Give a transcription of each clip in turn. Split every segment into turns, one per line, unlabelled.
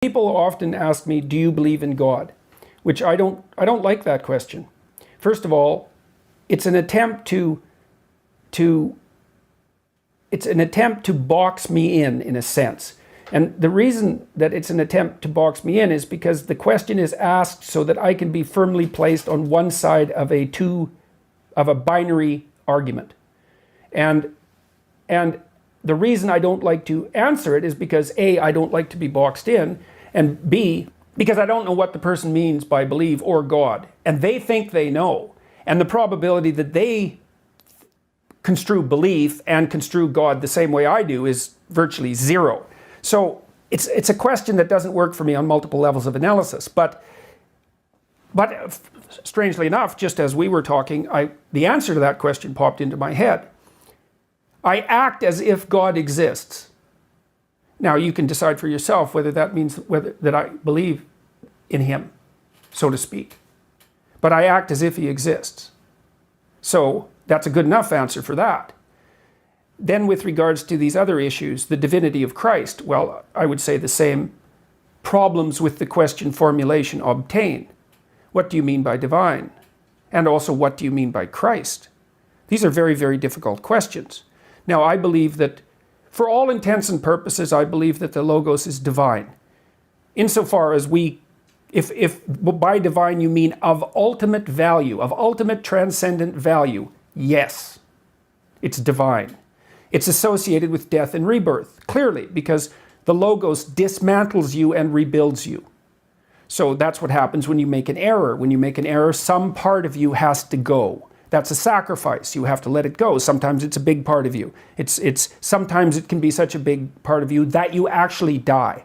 People often ask me, do you believe in God? Which I don't like that question. First of all, it's an attempt to box me in a sense. And the reason that it's an attempt to box me in is because the question is asked so that I can be firmly placed on one side of a binary argument. And the reason I don't like to answer it is because A, I don't like to be boxed in, and B, because I don't know what the person means by believe or God. And they think they know. And the probability that they construe belief and construe God the same way I do is virtually zero. So it's a question that doesn't work for me on multiple levels of analysis. But strangely enough, just as we were talking, the answer to that question popped into my head. I act as if God exists. Now you can decide for yourself whether that means that I believe in him, so to speak. But I act as if he exists. So that's a good enough answer for that. Then with regards to these other issues, the divinity of Christ, well, I would say the same problems with the question formulation obtain. What do you mean by divine? And also, what do you mean by Christ? These are very, very difficult questions. Now, I believe that, for all intents and purposes, I believe that the Logos is divine. Insofar as if by divine you mean of ultimate value, of ultimate transcendent value, yes, it's divine. It's associated with death and rebirth, clearly, because the Logos dismantles you and rebuilds you. So that's what happens when you make an error. When you make an error, some part of you has to go. That's a sacrifice. You have to let it go. Sometimes it's a big part of you. Sometimes it can be such a big part of you that you actually die,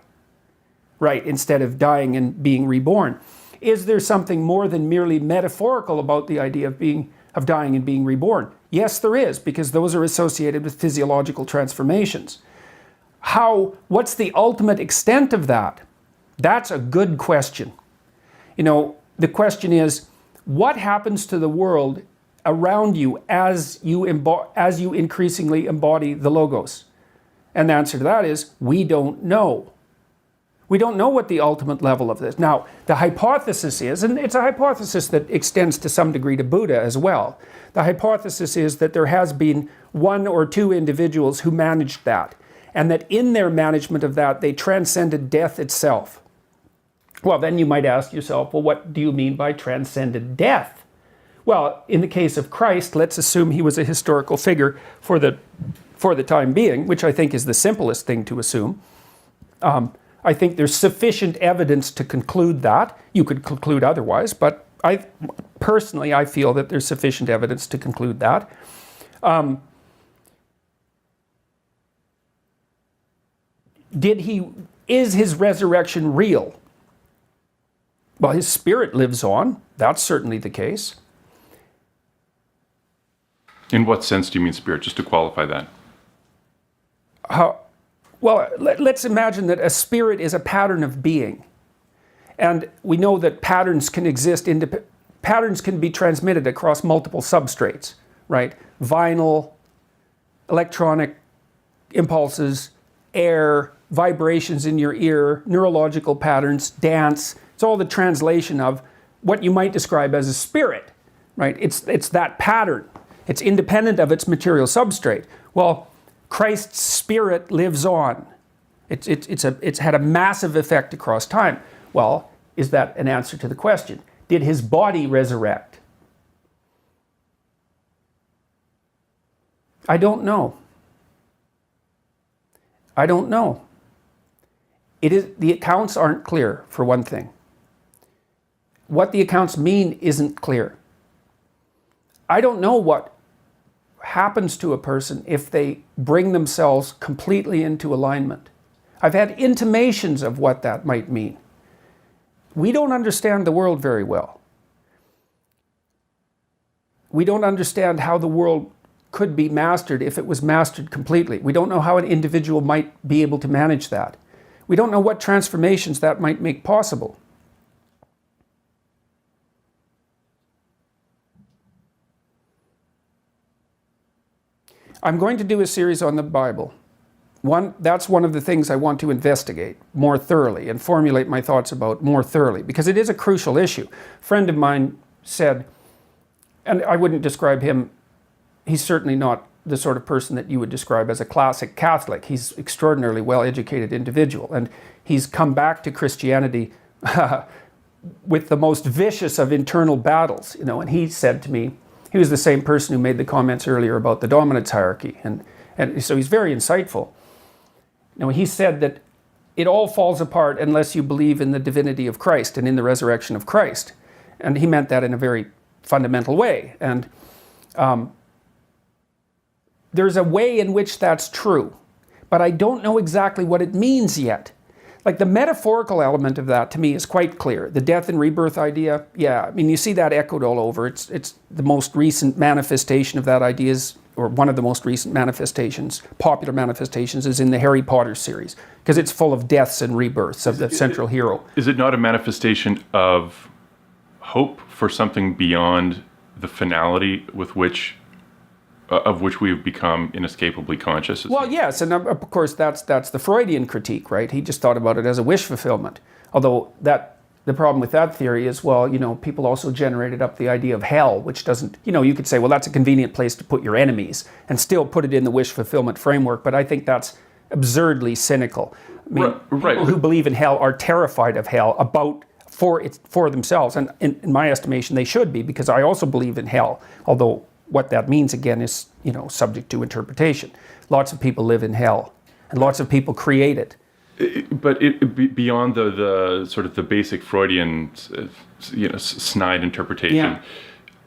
right, instead of dying and being reborn. Is there something more than merely metaphorical about the idea of dying and being reborn? Yes, there is, because those are associated with physiological transformations. What's the ultimate extent of that? That's a good question. The question is, what happens to the world around you as you increasingly embody the Logos? And the answer to that is, we don't know. We don't know what the ultimate level of this. Now, the hypothesis is, and it's a hypothesis that extends to some degree to Buddha as well, the hypothesis is that there has been one or two individuals who managed that, and that in their management of that, they transcended death itself. Well, then you might ask yourself, well, what do you mean by transcended death? Well, in the case of Christ, let's assume he was a historical figure for the time being, which I think is the simplest thing to assume. I think there's sufficient evidence to conclude that. You could conclude otherwise, but I feel that there's sufficient evidence to conclude that. Is his resurrection real? Well, his spirit lives on. That's certainly the case.
In what sense do you mean spirit, just to qualify that?
Well, let's imagine that a spirit is a pattern of being. And we know that patterns can exist, patterns can be transmitted across multiple substrates, right? Vinyl, electronic impulses, air, vibrations in your ear, neurological patterns, dance. It's all the translation of what you might describe as a spirit, right? It's that pattern. It's independent of its material substrate. Well, Christ's spirit lives on. It's had a massive effect across time. Well, is that an answer to the question? Did his body resurrect? I don't know. I don't know. The accounts aren't clear, for one thing. What the accounts mean isn't clear. I don't know what happens to a person if they bring themselves completely into alignment. I've had intimations of what that might mean. We don't understand the world very well. We don't understand how the world could be mastered if it was mastered completely. We don't know how an individual might be able to manage that. We don't know what transformations that might make possible. I'm going to do a series on the Bible that's one of the things I want to investigate more thoroughly and formulate my thoughts about more thoroughly, because it is a crucial issue. A friend of mine said, and I wouldn't describe him, he's certainly not the sort of person that you would describe as a classic Catholic. He's an extraordinarily well-educated individual, and he's come back to Christianity with the most vicious of internal battles, and he said to me, he was the same person who made the comments earlier about the dominance hierarchy, and so he's very insightful. He said that it all falls apart unless you believe in the divinity of Christ and in the resurrection of Christ. And he meant that in a very fundamental way. And there's a way in which that's true, but I don't know exactly what it means yet. Like the metaphorical element of that to me is quite clear. The death and rebirth idea, yeah, you see that echoed all over. It's the most recent manifestation of that idea or one of the most recent manifestations, popular manifestations, is in the Harry Potter series, because it's full of deaths and rebirths of the central hero.
Is it not a manifestation of hope for something beyond the finality with which of which we have become inescapably conscious?
Well, yes, and of course that's the Freudian critique, right? He just thought about it as a wish fulfillment. Although the problem with that theory is, people also generated up the idea of hell, which doesn't, you could say, well, that's a convenient place to put your enemies and still put it in the wish fulfillment framework, but I think that's absurdly cynical.
Right.
People who believe in hell are terrified of hell for themselves, and in my estimation, they should be, because I also believe in hell, although what that means, again, is, subject to interpretation. Lots of people live in hell, and lots of people create it.
But beyond the sort of the basic Freudian, snide interpretation,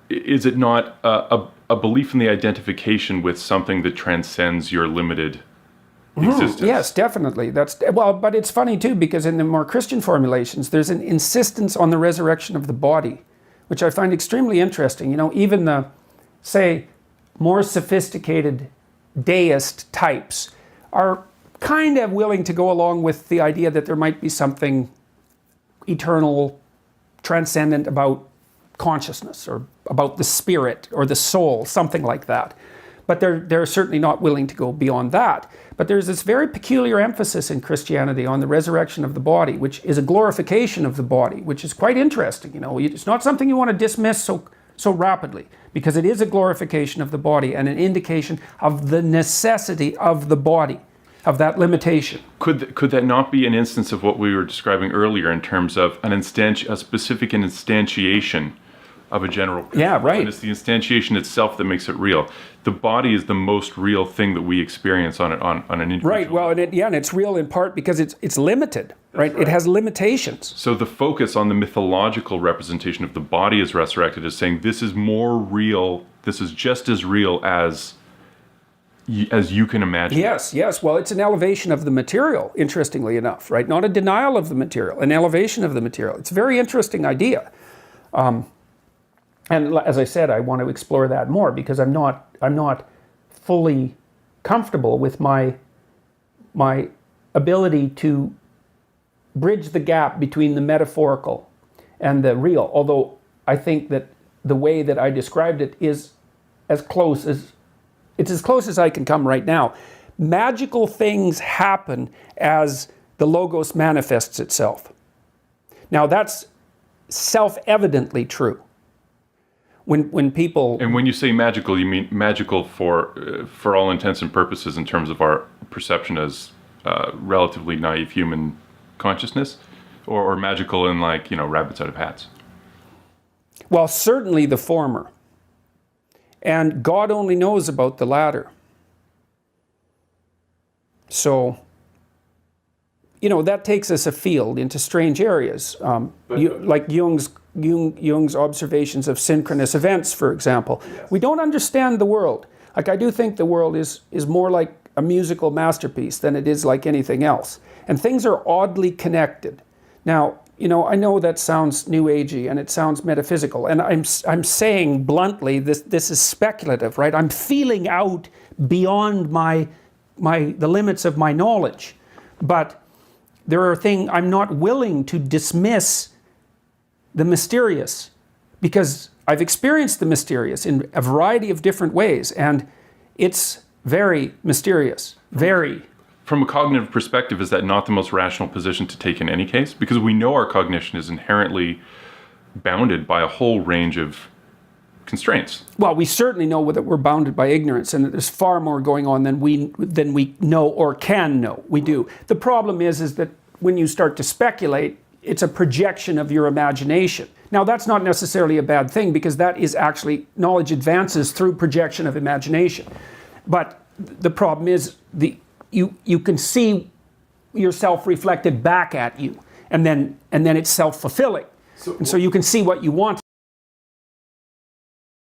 is it not a belief in the identification with something that transcends your limited existence?
Yes, definitely. But it's funny too, because in the more Christian formulations, there's an insistence on the resurrection of the body, which I find extremely interesting. Even the, say, more sophisticated deist types are kind of willing to go along with the idea that there might be something eternal, transcendent about consciousness, or about the spirit or the soul, something like that. But they're certainly not willing to go beyond that. But there's this very peculiar emphasis in Christianity on the resurrection of the body, which is a glorification of the body, which is quite interesting. It's not something you want to dismiss so rapidly, because it is a glorification of the body and an indication of the necessity of the body, of that limitation.
Could that not be an instance of what we were describing earlier in terms of a specific instantiation of a general principle?
Yeah, right.
And it's the instantiation itself that makes it real. The body is the most real thing that we experience on an individual.
Right. Well, and it's real in part because it's limited. Right? It has limitations.
So the focus on the mythological representation of the body as resurrected is saying this is more real. This is just as real as you can imagine.
Yes. Well, it's an elevation of the material, interestingly enough, right? Not a denial of the material, an elevation of the material. It's a very interesting idea. And as I said, I want to explore that more, because I'm not fully comfortable with my ability to bridge the gap between the metaphorical and the real, although I think that the way that I described it is as close as I can come right now. Magical things happen as the Logos manifests itself. Now that's self-evidently true. When people...
And when you say magical, you mean magical for all intents and purposes in terms of our perception as relatively naive human consciousness, or magical in rabbits out of hats?
Well, certainly the former. And God only knows about the latter. So, that takes us afield into strange areas. Like Jung's observations of synchronous events, for example. Yes. We don't understand the world. I do think the world is more like a musical masterpiece than it is like anything else. And things are oddly connected. Now, I know that sounds new agey and it sounds metaphysical, and I'm saying bluntly, this is speculative, right? I'm feeling out beyond the limits of my knowledge. But there are things I'm not willing to dismiss the mysterious, because I've experienced the mysterious in a variety of different ways, and it's very mysterious, very.
from a cognitive perspective, is that not the most rational position to take in any case? Because we know our cognition is inherently bounded by a whole range of constraints.
Well, we certainly know that we're bounded by ignorance, and that there's far more going on than we know or can know. We do. The problem is that when you start to speculate, it's a projection of your imagination. Now, that's not necessarily a bad thing, because that is actually, knowledge advances through projection of imagination. But the problem is you can see yourself reflected back at you, and then it's self-fulfilling. So you can see what you want